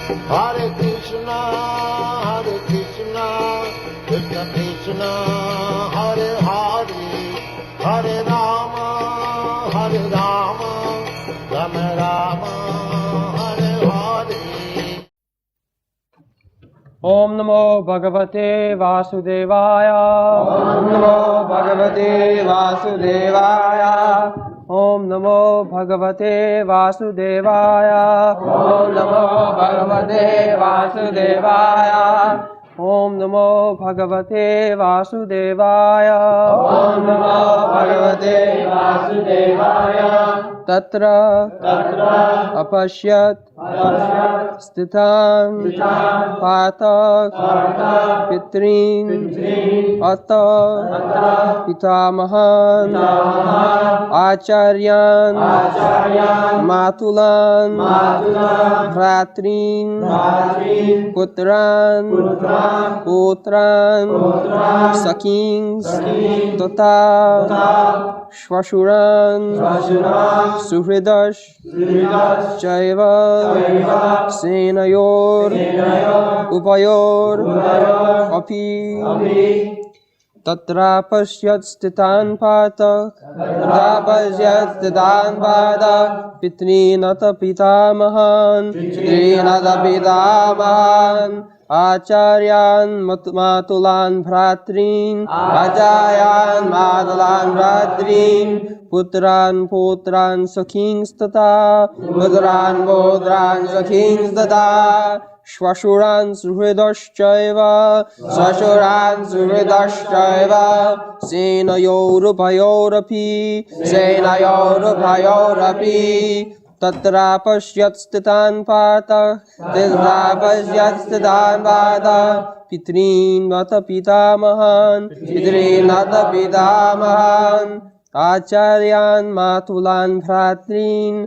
Hare Krishna, Krishna Krishna, Hare Hare, Hare Rama, Rama Rama, Hare Hare. Om Namo Bhagavate Vasudevaya. Om Namo Bhagavate Vasudevaya. Om Namo Bhagavate Vasudevaya. Om Namo Bhagavate Vasudevaya. Om Namo Bhagavate Vasudevaya. Om Namo Bhagavate Vasudevaya. Tatra Apashyat Sthitan Patak Pitrin Atta Pitamahan Acharyan Matulan Bhratrin Putran Sakins Tata Shvashuran Suhridash Chaiva Senayor Upayor Api Tatra Pashyat Stitan Patak Pitrinata Pitamahan Acharyan Matulan Bhratrin Putran Sakhins Tata Putran Sakhins Tata Shvashuran Suhridaschaiva Senayorupayorapi Tatra Pashyat Stitan Pata Pitrin Vata Pitamahan Acharyan Matulan Bhratrin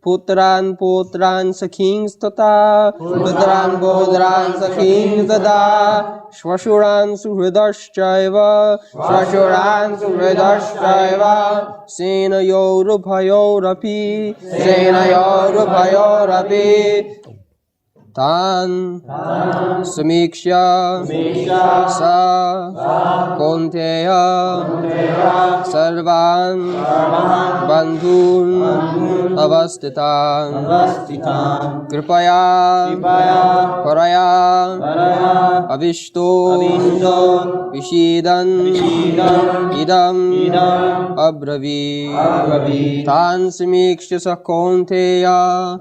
Putran Sakhins Tata Shvashuran Suhridaschaiva Senayorupayorapi Tan Samiksha Sa Konteya Sarvan Bandhun Avastitan Kripaya Paraya Avishto Vishidan Idam Abravi Tan Samiksha Sa Konteya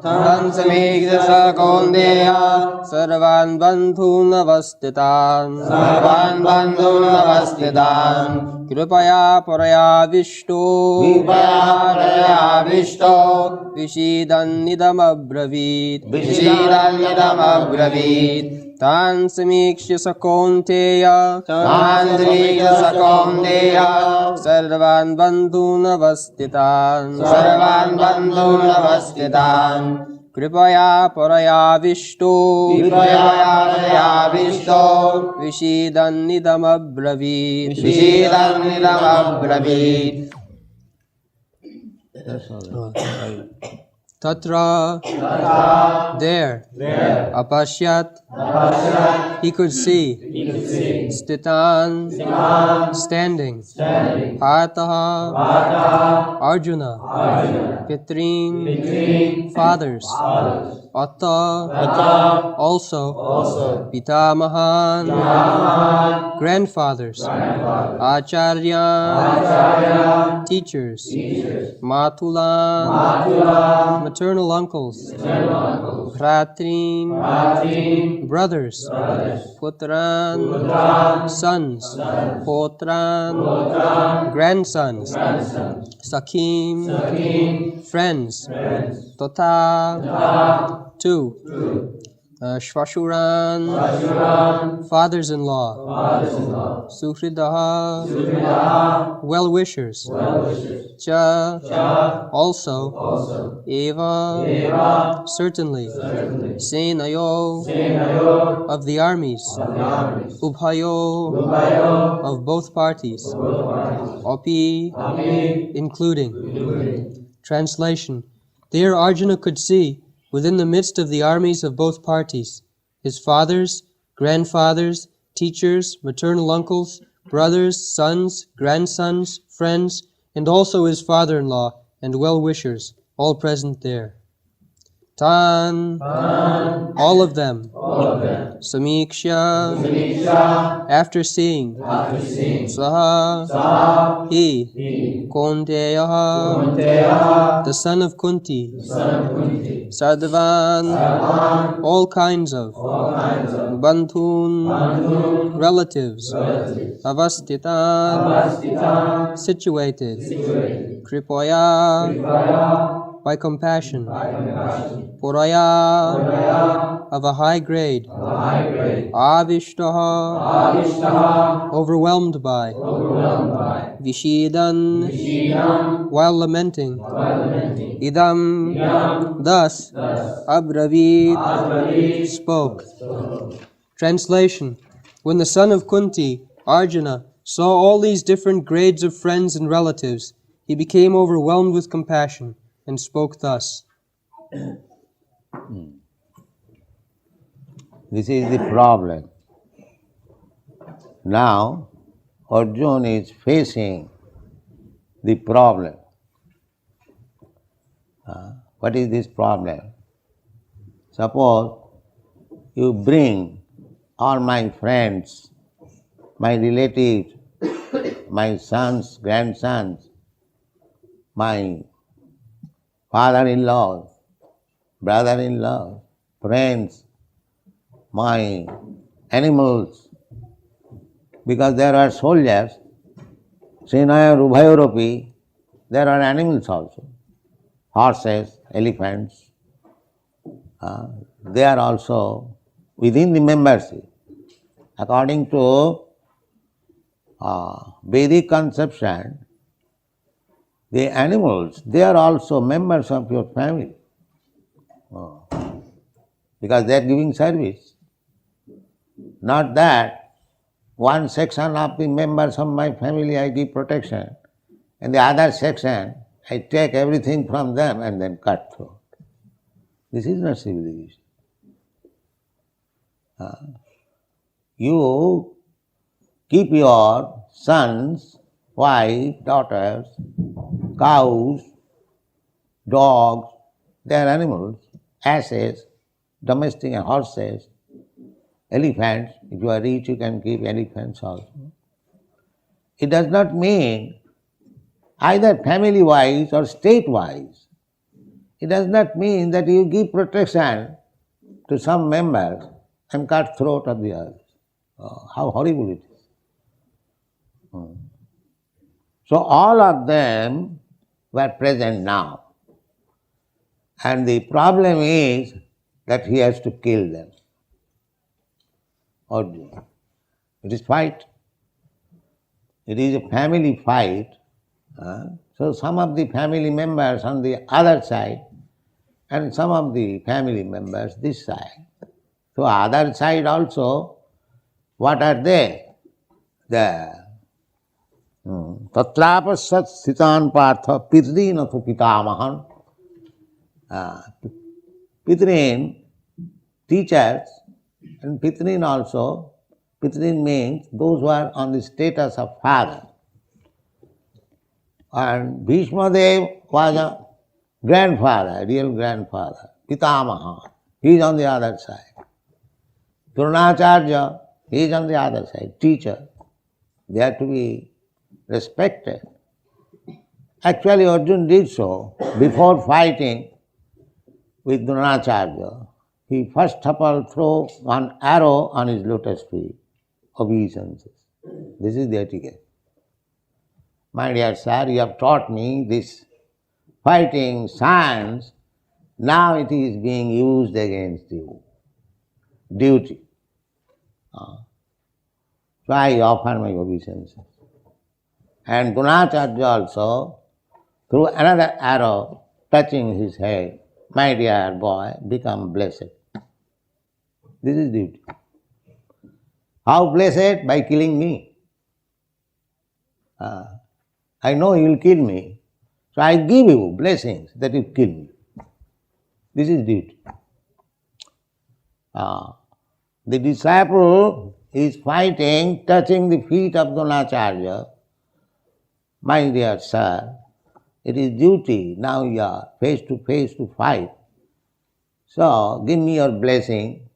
Sarvan Bandhun Avastitan Kripaya Paraya Vishto Vishidan Nidam Abravit Tan Samiksha Sakonteya Sarvan Bandhun Avastitan Kripaya Paraya Vishto Vishidan Nidam Abravit Tatra there Apashyat he could see Stitan standing Pataha Arjuna Pitrin fathers Atta also Pitamahan grandfathers Acharya teachers Matulan maternal uncles Bhratrin brothers Putran sons Potran grandsons Sakim friends Tota two Shvashuran fathers-in-law Suhridaha well-wishers Cha also Eva certainly Senayo of the armies Ubhayo of both parties Api including Translation There Arjuna could see, within the midst of the armies of both parties, his fathers, grandfathers, teachers, maternal uncles, brothers, sons, grandsons, friends, and also his father-in-law and well-wishers, all present there. Tan, all of them, Samiksha, after seeing, Saha, he, Kaunteya, the son of Kunti, Sardavan, all kinds of, Bandhun, relatives, Avastitan, situated, Kripaya, by compassion, Puraya, of a high grade, Avishtaha, overwhelmed by, Vishidan, while lamenting, Idam, thus, Abravit, spoke. Translation: When the son of Kunti, Arjuna, saw all these different grades of friends and relatives, he became overwhelmed with compassion and spoke thus. This is the problem. Now, Arjuna is facing the problem. What is this problem? Suppose you bring all my friends, my relatives, my sons, grandsons, my father-in-law, brother-in-law, friends, my animals, because there are soldiers, Senaya Rubhayoropi, there are animals also, horses, elephants, they are also within the membership. According to Vedic conception, the animals, they are also members of your family, because they are giving service. Not that one section of the members of my family I give protection, and the other section I take everything from them and then cut throat. This is not civilization. You keep your sons, wife, daughters, cows, dogs, they are animals, asses, domestic horses, elephants. If you are rich, you can keep elephants also. It does not mean either family-wise or state-wise. It does not mean that you give protection to some members and cut throat of the others. How horrible it is. So all of them were present now. And the problem is that he has to kill them. Arjuna. It is fight. It is a family fight. So some of the family members on the other side and some of the family members this side. So other side also, what are they? The Tatrapasat Sitan Partha Pitrinathu Pitamahan. Pitrin, teachers, and Pitrin also. Pitrin means those who are on the status of father. And Bhishma Dev was a grandfather, real grandfather, Pitamaha. He is on the other side. Dronacharya, he is on the other side, teacher. They are to be respected. Actually, Arjuna did so. Before fighting with Dronacharya, he first of all threw one arrow on his lotus feet, obeisances. This is the etiquette. My dear sir, you have taught me this fighting science, now it is being used against you. Duty. So I offer my obeisances. And Dronacharya also threw another arrow touching his head. My dear boy, become blessed. This is duty. How blessed? By killing me. I know you will kill me, so I give you blessings that you kill me. This is duty. The disciple is fighting, touching the feet of Dronacharya. My dear sir, it is duty. Now you are face to fight. So give me your blessing.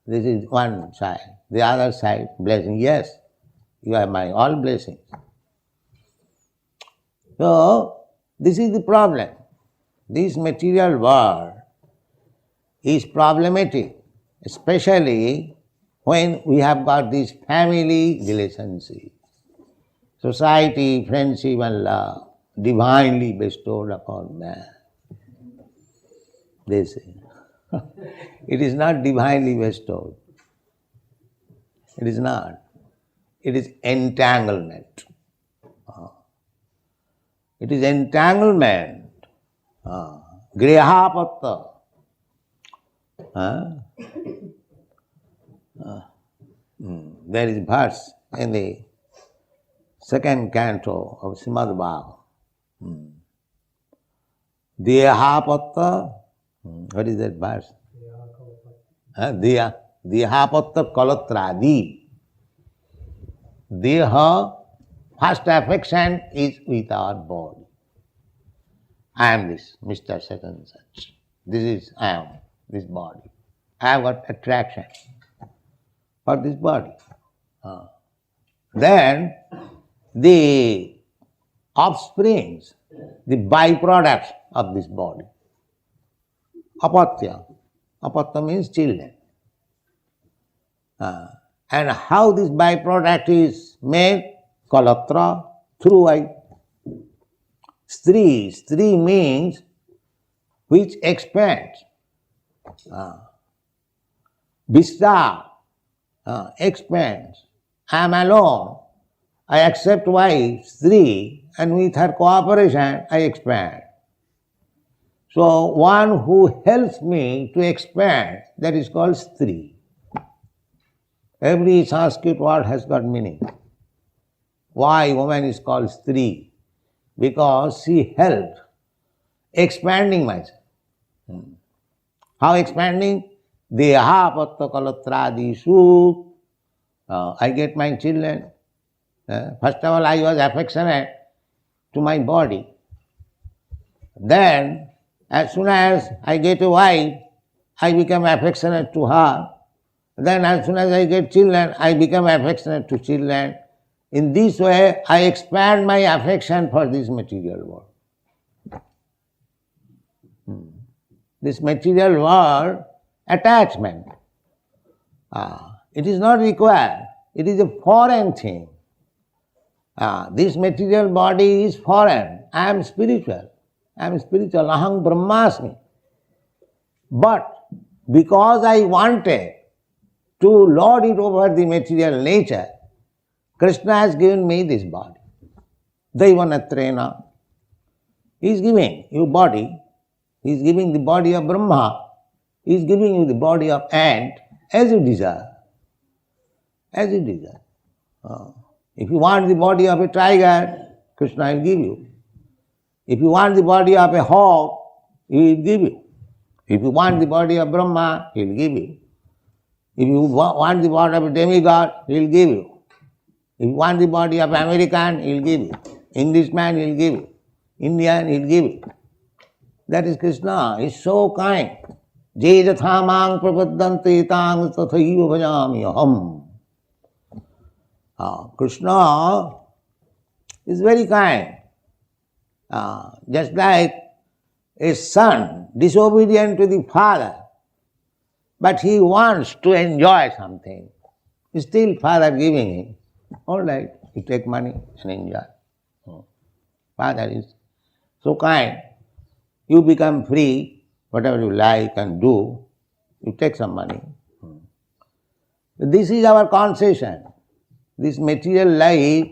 This is one side. The other side, blessing. Yes, you are my all blessings. So this is the problem. This material world is problematic, especially when we have got this family relationship, society, friendship and love, divinely bestowed upon man. They say. It is not divinely bestowed. It is not. It is entanglement. It is entanglement. Grihapatta. There is verse in the second canto of Srimad Bhagavatam. Dehapatta. What is that verse? Dehapatta kalatradi. Deha, first affection is with our body. I am this, Mr. Such and such. This is I am, this body. I have got attraction for this body. Then the offsprings, the byproducts of this body. Apatya. Apatya means children. And how this byproduct is made? Kalatra, through I. Stri means which expands. Vistar, expands. I am alone. I accept wife, Stri, and with her cooperation I expand. So one who helps me to expand, that is called Stri. Every Sanskrit word has got meaning. Why woman is called Stri? Because she helped expanding myself. How expanding? Deha patta kalatradisu. I get my children. First of all, I was affectionate to my body. Then, as soon as I get a wife, I become affectionate to her. Then as soon as I get children, I become affectionate to children. In this way, I expand my affection for this material world. This material world, attachment. It is not required. It is a foreign thing. This material body is foreign. I am spiritual. Aham brahmasmi. But because I wanted to lord it over the material nature, Krishna has given me this body. Daivanatrena. He is giving you body. He is giving the body of Brahma. He is giving you the body of ant as you desire. As you desire. If you want the body of a tiger, Krishna will give you. If you want the body of a hawk, he will give you. If you want the body of Brahma, he will give you. If you want the body of a demigod, he will give you. If you want the body of American, he will give you. Englishman, he will give you. Indian, he will give you. That is Krishna. He is so kind. Je jathamang prapadanti tang tathaiva bhajami aham. Krishna is very kind. Just like a son disobedient to the father, but he wants to enjoy something. Still father giving him. All right, you take money and enjoy. Father is so kind. You become free, whatever you like and do, you take some money. This is our concession. This material life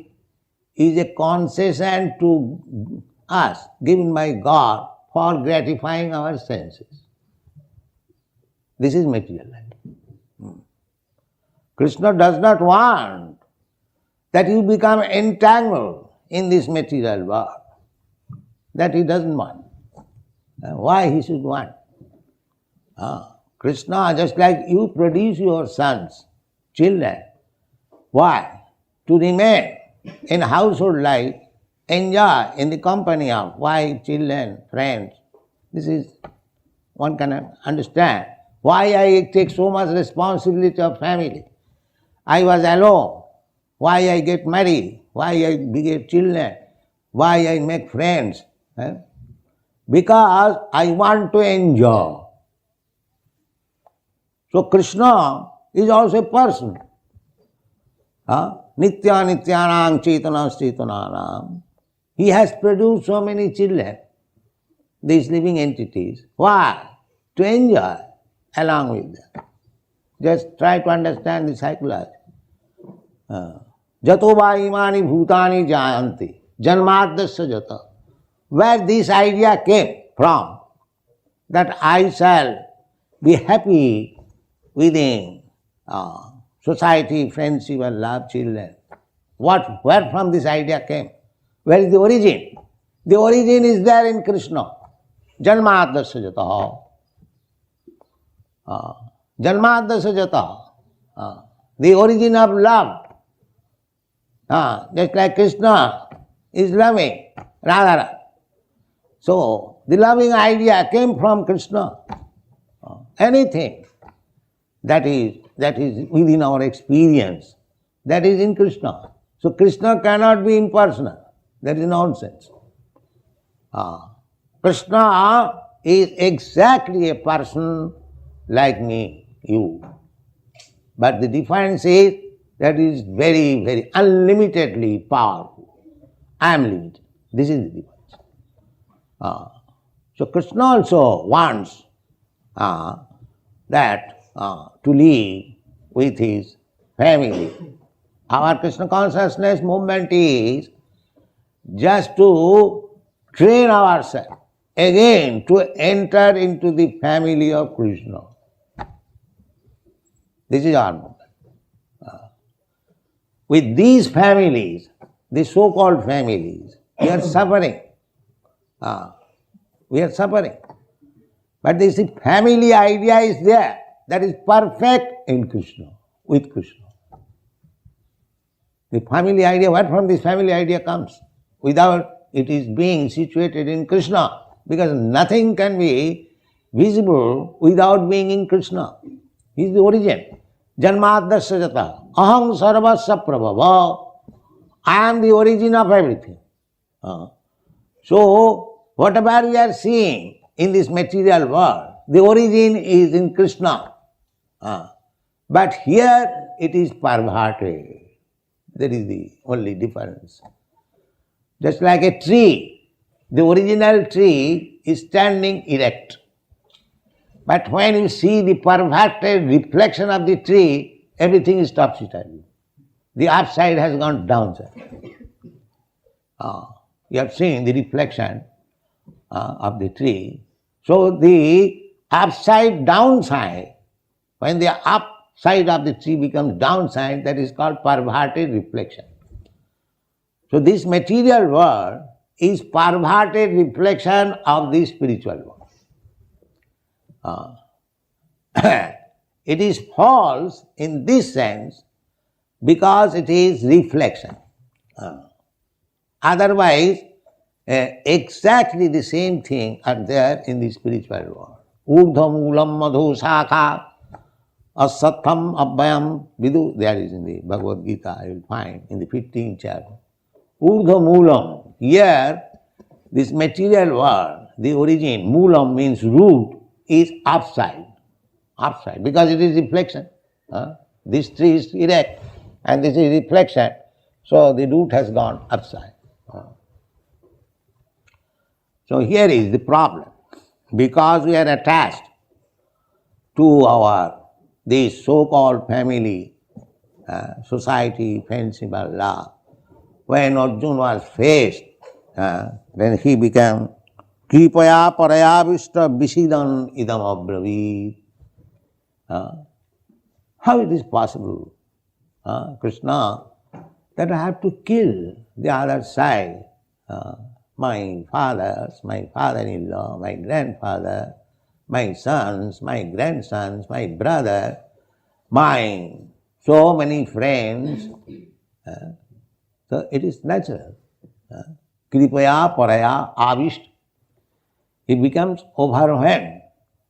is a concession to us, given by God for gratifying our senses. This is material life. Krishna does not want that you become entangled in this material world. That he doesn't want. Why he should want? Krishna, just like you produce your sons, children. Why? To remain in household life, enjoy in the company of wife, children, friends. This is, one can understand why I take so much responsibility of family. I was alone. Why I get married? Why I beget children? Why I make friends? Because I want to enjoy. So Krishna is also a person. Nitya nityanam chetanas chetananam. He has produced so many children, these living entities. Why? To enjoy along with them. Just try to understand the psychology. Jato va imani bhutani jayanti janmadasya jata. Where this idea came from, that I shall be happy within society, friendship and love, children. Where from this idea came? Where is the origin? The origin is there in Krishna. Janmadasya jata. Janmadasya jata. The origin of love. Just like Krishna is loving Radha. So the loving idea came from Krishna. Anything that is within our experience, that is in Krishna. So Krishna cannot be impersonal. That is nonsense. Krishna is exactly a person like me, you. But the difference is that he is very, very unlimitedly powerful. I am limited. This is the difference. So Krishna also wants that to live with his family. Our Krishna consciousness movement is just to train ourselves again to enter into the family of Krishna. This is our movement. With these families, the so-called families, we are suffering. We are suffering. But this family idea is there. That is perfect in Krishna, with Krishna. The family idea, where from this family idea comes? Without it is being situated in Krishna. Because nothing can be visible without being in Krishna. He is the origin. Janmadasya jata. Aham sarvasya prabhava. I am the origin of everything. So, whatever we are seeing in this material world, the origin is in Krishna. But here it is perverted. That is the only difference. Just like a tree, the original tree is standing erect. But when you see the perverted reflection of the tree, everything is topsy-turvy. The upside has gone downside. You have seen the reflection of the tree. So the upside downside, when the upside of the tree becomes downside, that is called perverted reflection. So this material world is perverted reflection of the spiritual world. It is false in this sense because it is reflection. Otherwise, exactly the same thing are there in the spiritual world. Urdhva moolam madhu shakha asatham abhayam vidu. There is in the Bhagavad-gītā, you will find in the 15th chapter. Urdhva moolam. Here, this material world, the origin, moolam means root, is upside. Upside, because it is reflection. This tree is erect and this is reflection. So the root has gone upside. So here is the problem. Because we are attached to this so-called family, society, friendship and love, when Arjuna was faced, then he became Kripaya paraya vishta visidan idam abravit. How it is possible, Krishna, that I have to kill the other side? my fathers, my father-in-law, my grandfather, my sons, my grandsons, my brother, my so many friends. So it is natural. Kripaya paraya avishta. He becomes overwhelmed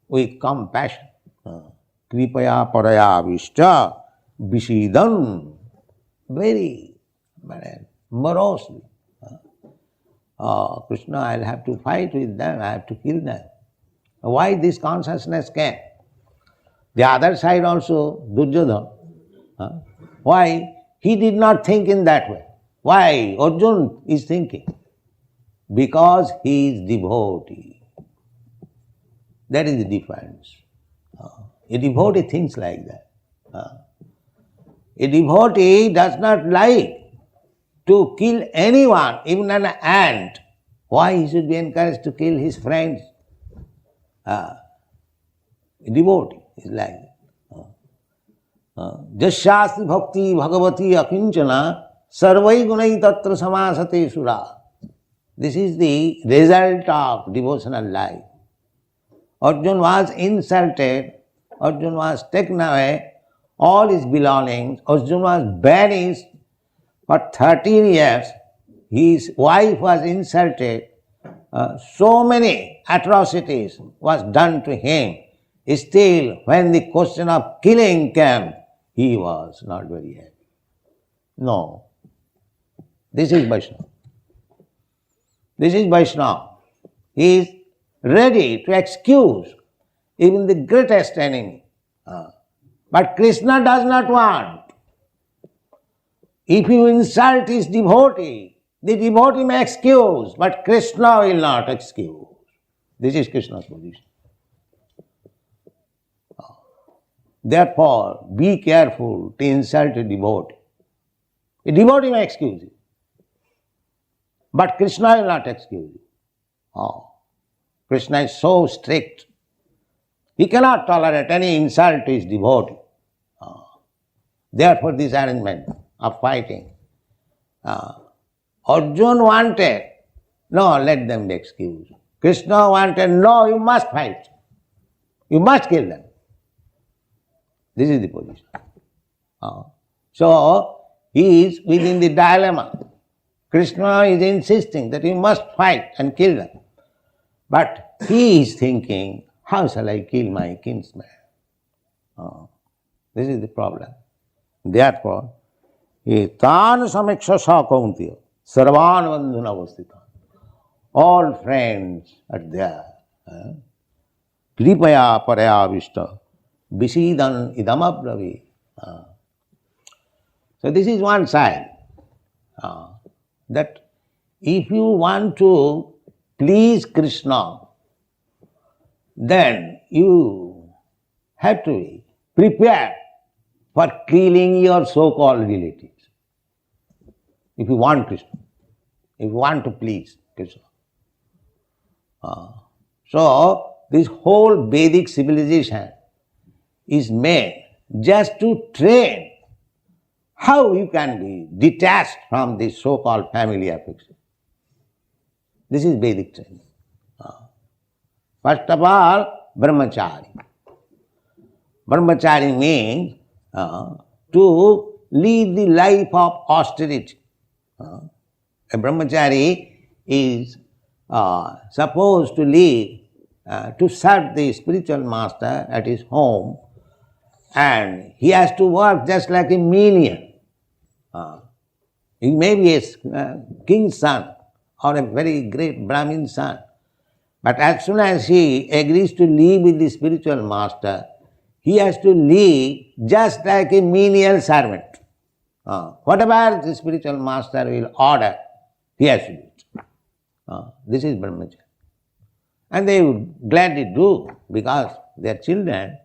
with compassion. Kripaya paraya avishta vishidan. Very morosely. Krishna, I'll have to fight with them, I have to kill them. Why this consciousness came? The other side also, Duryodhana. Why? He did not think in that way. Why? Arjuna is thinking. Because he is devotee. That is the difference. A devotee thinks like that. A devotee does not like to kill anyone, even an ant. Why he should be encouraged to kill his friends? A devotee is like that. Jasyasti bhakti bhagavati akinchana sarvai gunai tatra samasate sura. This is the result of devotional life. Arjuna was insulted, Arjuna was taken away, all his belongings, Arjuna was banished for 13 years, his wife was insulted, so many atrocities was done to him. Still, when the question of killing came, he was not very happy. No. This is Vaishnava. This is Vaishnava. He is ready to excuse even the greatest enemy. But Krishna does not want. If you insult his devotee, the devotee may excuse, but Krishna will not excuse. This is Krishna's position. Therefore, be careful to insult a devotee. A devotee may excuse you, but Krishna will not excuse you. Krishna is so strict. He cannot tolerate any insult to his devotee. Therefore, this arrangement of fighting. Arjuna wanted, no, let them be excused. Krishna wanted, no, you must fight. You must kill them. This is the position. So, he is within the dilemma. Krishna is insisting that you must fight and kill them. But he is thinking, how shall I kill my kinsman? This is the problem. Therefore, Tan samiksha sa kauntiya sarvan bandhuna avastita. All friends are there. Kripaya paraya vishta visidan idamabravi. So this is one side. That if you want to please Krishna, then you have to be prepared for killing your so-called relatives. If you want Krishna, if you want to please Krishna. So, this whole Vedic civilization is made just to train how you can be detached from this so-called family affection. This is Vedic training. First of all, brahmachari. Brahmachari means to lead the life of austerity. A brahmachari is supposed to lead, to serve the spiritual master at his home, and he has to work just like a menial. He may be a king's son or a very great Brahmin son, but as soon as he agrees to live with the spiritual master, he has to live just like a menial servant. Whatever the spiritual master will order, he has to do it. This is brahmacharya. And they would gladly do, because their children,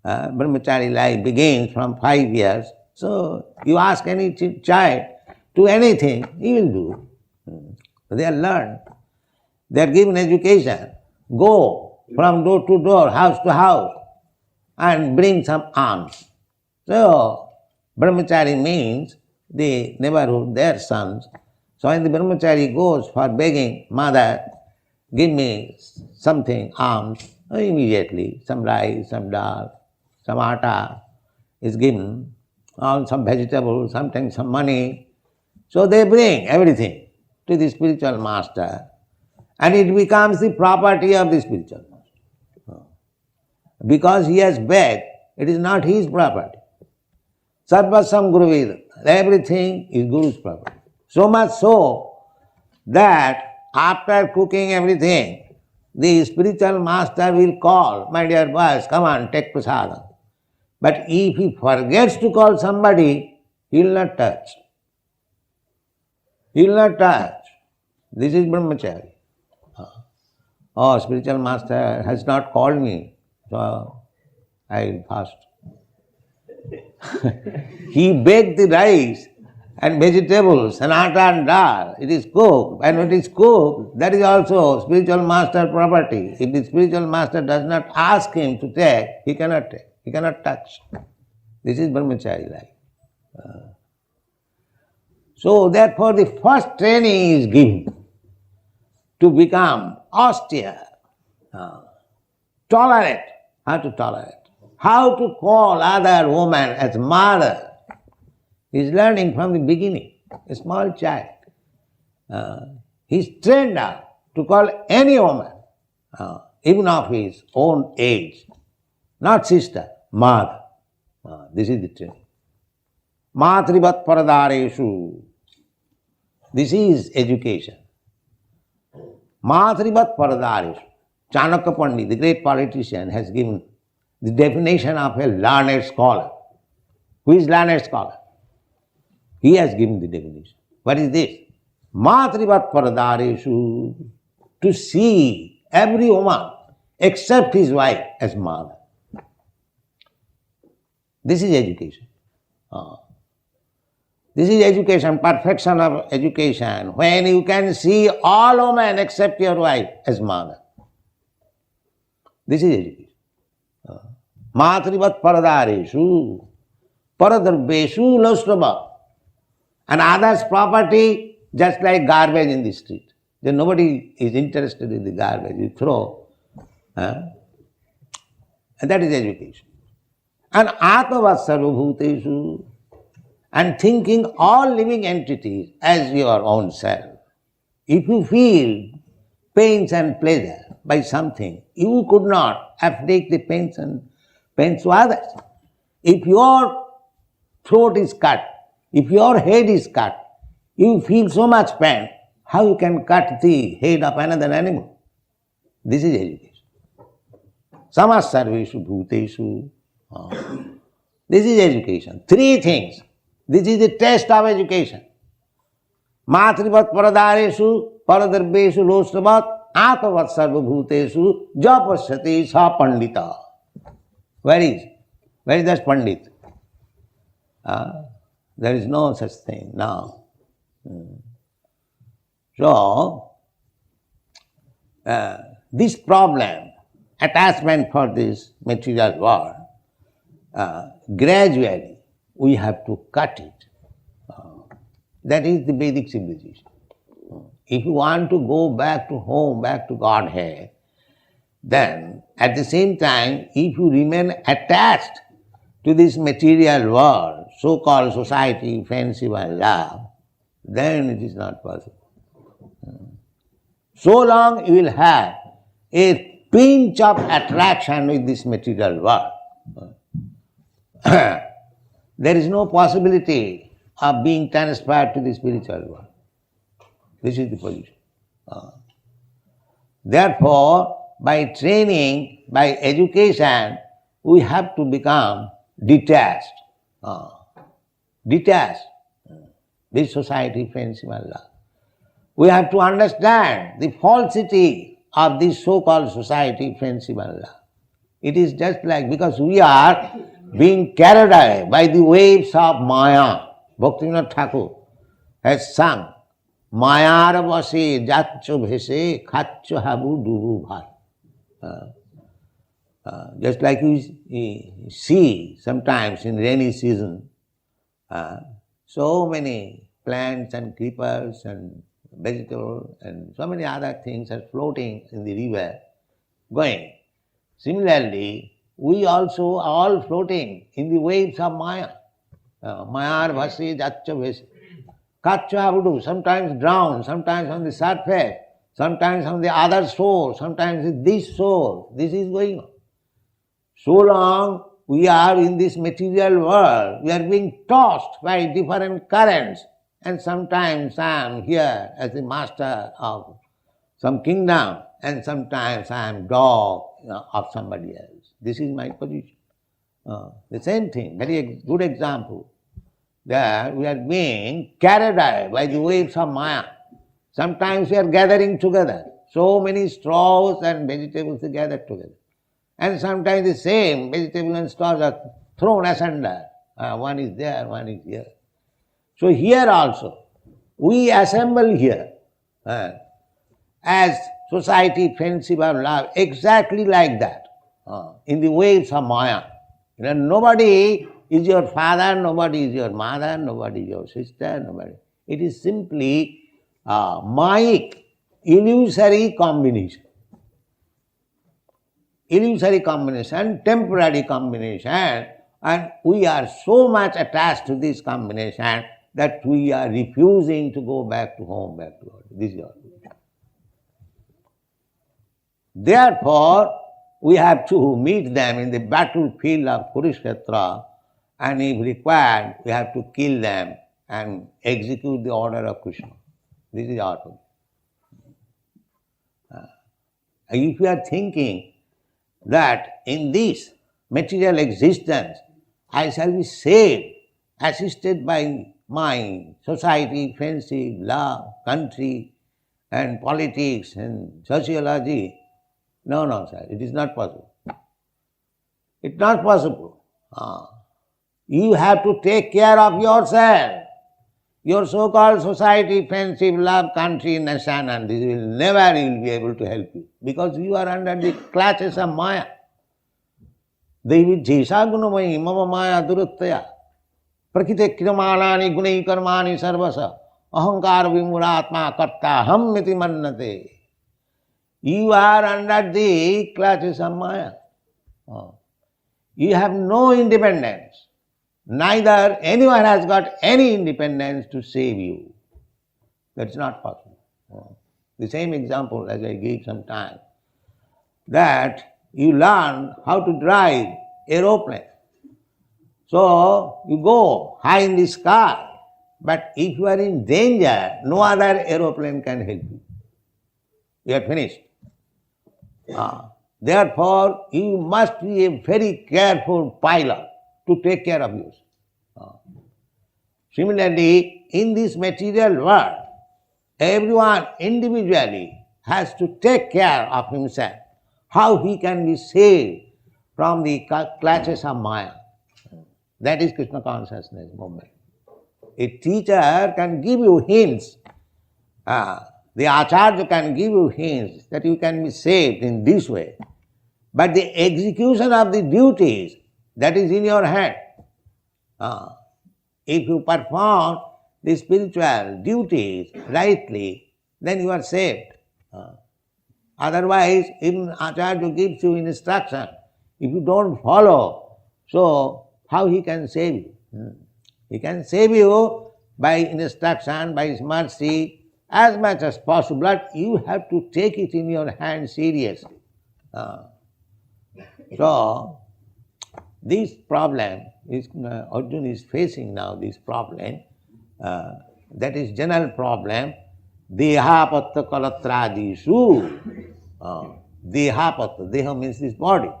brahmachari life begins from 5 years. So you ask any child to anything, he will do. They are learned. They are given education. Go from door to door, house to house, and bring some alms. So brahmachari means the neighborhood, their sons. So when the brahmachari goes for begging, mother, give me something, alms, immediately some rice, some dal, some atta is given, or some vegetables, sometimes some money. So they bring everything to the spiritual master, and it becomes the property of the spiritual master. Because he has begged, it is not his property. Sarvasam Guruvedanta. Everything is Guru's property. So much so that after cooking everything, the spiritual master will call, my dear boys, come on, take prasadam. But if he forgets to call somebody, he will not touch. He will not touch. This is brahmachari. Oh, spiritual master has not called me, so I will fast. He baked the rice and vegetables and atta and dal. It is cooked. And when it is cooked, that is also spiritual master property. If the spiritual master does not ask him to take, he cannot take. He cannot touch. This is brahmachari life. So therefore the first training is given to become austere, tolerant. How to tolerate? How to call other woman as mother. He is learning from the beginning. A small child. He is trained up to call any woman, even of his own age, not sister, mother. This is the training. Matrivat paradareshu. This is education. Matrivat paradareshu. Chanakya Pandit, the great politician, has given the definition of a learned scholar. Who is learned scholar? He has given the definition. What is this? Matrivat paradareshu. To see every woman except his wife as mother. This is education. This is education, perfection of education, when you can see all women except your wife as mother. This is education. Matrivat paradareshu, paradarbeshu lostava. And others' property, just like garbage in the street. Then nobody is interested in the garbage you throw. And that is education. And atmavat sarvabhuteshu, and thinking all living entities as your own self. If you feel pains and pleasure by something, you could not afflict the pains to others. If your throat is cut, if your head is cut, you feel so much pain, how you can cut the head of another animal? This is education. Samas sarveshu bhuteshu. This is education. Three things. This is the test of education. Matrivat paradareshu, paradarbeshu lostavat, atmavat sarvabhuteshu, japashyati sa pandita. Where is that pandit? There is no such thing now. So, this problem, attachment for this material world, gradually we have to cut it. That is the Vedic civilization. If you want to go back to home, back to Godhead, then at the same time, if you remain attached to this material world, so-called society, friendship and love, then it is not possible. So long you will have a pinch of attraction with this material world. There is no possibility of being transferred to the spiritual world. This is the position. Therefore, by training, by education, we have to become detached. Detached. This society, friendship and love. We have to understand the falsity of this so-called society, friendship and love. It is just like, because we are being carried away by the waves of Maya. Bhaktivedanta Thakur has sung, Mayar vase jatcho bhese khacho habu dubu bhai. Just like we see sometimes in rainy season, so many plants and creepers and vegetables and so many other things are floating in the river going. Similarly, we also are all floating in the waves of Maya. Maya bhasi jaccha bhesi. Kacha abdu, sometimes drown, sometimes on the surface, sometimes on the other shore, sometimes with this shore. This is going on. So long we are in this material world, we are being tossed by different currents, and sometimes I am here as the master of some kingdom, and sometimes I am dog of somebody else. This is my position. The same thing, very good example, that we are being carried away by the waves of Maya. Sometimes we are gathering together, so many straws and vegetables are gathered together. And sometimes the same vegetable and straws are thrown asunder. One is there, one is here. So here also, we assemble here as society, friendship or love, exactly like that, in the waves of Maya. Nobody is your father, nobody is your mother, nobody is your sister, nobody. It is simply Mayic, illusory combination. Illusory combination, temporary combination, and we are so much attached to this combination that we are refusing to go back to home, back to God. This is all. Therefore, we have to meet them in the battlefield of Kurukshetra, and if required, we have to kill them and execute the order of Krishna. This is our position. If you are thinking that in this material existence I shall be saved, assisted by my society, friendship, love, country, and politics and sociology, no, sir, it is not possible. It's not possible. You have to take care of yourself. Your so-called society, friendship, love, country, nation, and this will never be able to help you, because you are under the clutches of Maya. Devi jesa gunamai mama maya duruttaya prakite kriyamanani gunai karmani sarvasa ahankar vimuratma karta ham miti mannate. You are under the clutches of Maya. You have no independence. Neither anyone has got any independence to save you. That's not possible. The same example as I gave some time, that you learn how to drive aeroplane. So you go high in the sky, but if you are in danger, no other aeroplane can help you. You are finished. Therefore, you must be a very careful pilot to take care of yourself. Similarly, in this material world, everyone individually has to take care of himself, how he can be saved from the clutches of Maya. That is Krishna consciousness movement. A teacher can give you hints, the Acharya can give you hints that you can be saved in this way, but the execution of the duties, that is in your hand. If you perform the spiritual duties rightly, then you are saved. Otherwise, even Acharya gives you instruction, if you don't follow, so how he can save you? He can save you by instruction, by his mercy, as much as possible, but you have to take it in your hand seriously. So, this problem is Arjuna is facing now, this problem, that is general problem, dehapatta kalatradisu. Dehapatta, deha means this body,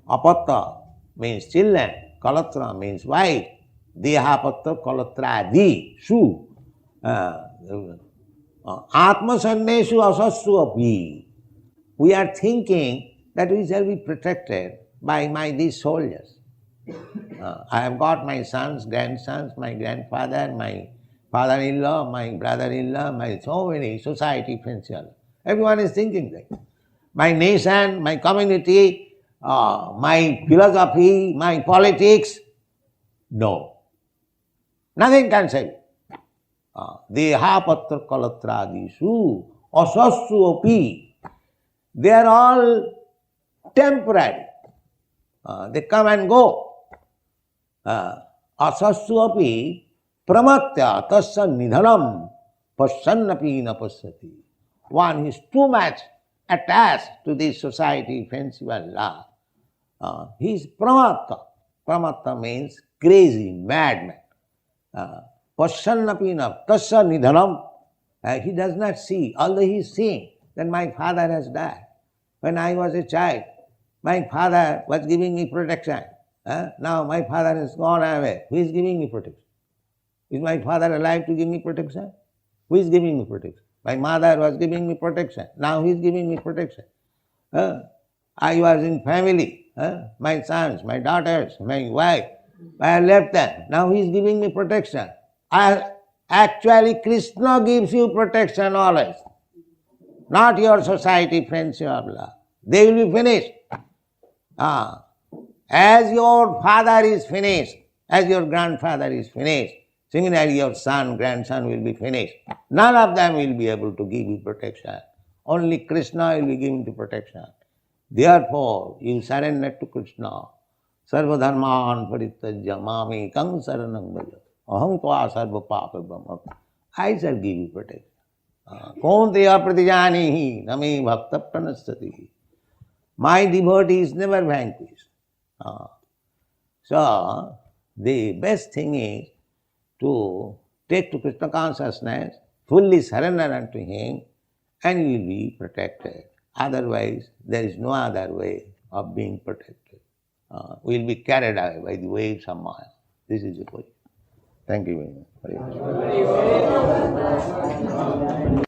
apatta means children, kalatra means wife, dehapatta kalatradisu. Atmasannesu asassu api. We are thinking that we shall be protected by these soldiers. I have got my sons, grandsons, my grandfather, my father-in-law, my brother-in-law, my so many society friends. Everyone is thinking that. My nation, my community, my philosophy, my politics, no. Nothing can save you. Dehapatra kalatradisu asassu api. They are all temporary. They come and go. Asassu api pramatya tasya nidhanam pasyannapi na pasyati. One who is too much attached to this society, friendship and love, he is pramatta. Pramatta means crazy, madman. Pasyannapi na tasya nidhanam. He does not see, although he is seeing that my father has died. When I was a child, my father was giving me protection. Now my father has gone away. Who is giving me protection? Is my father alive to give me protection? Who is giving me protection? My mother was giving me protection. Now who is giving me protection? I was in family. My sons, my daughters, my wife. I left them. Now who is giving me protection? Actually, Krishna gives you protection always. Not your society, friends, your love. They will be finished. As your father is finished, as your grandfather is finished, similarly your son, grandson will be finished. None of them will be able to give you protection. Only Krishna will be giving you protection. Therefore, you surrender to Krishna. Sarva dharman parityajya mamekam saranam vraja. Aham tva sarva papa brahma. I shall give you protection. Kaunteya pratijanihi name bhakta pranasati. My devotee is never vanquished. So, the best thing is to take to Krishna consciousness, fully surrender unto him, and you will be protected. Otherwise, there is no other way of being protected. We will be carried away by the waves of Maya. This is the point. Thank you very much.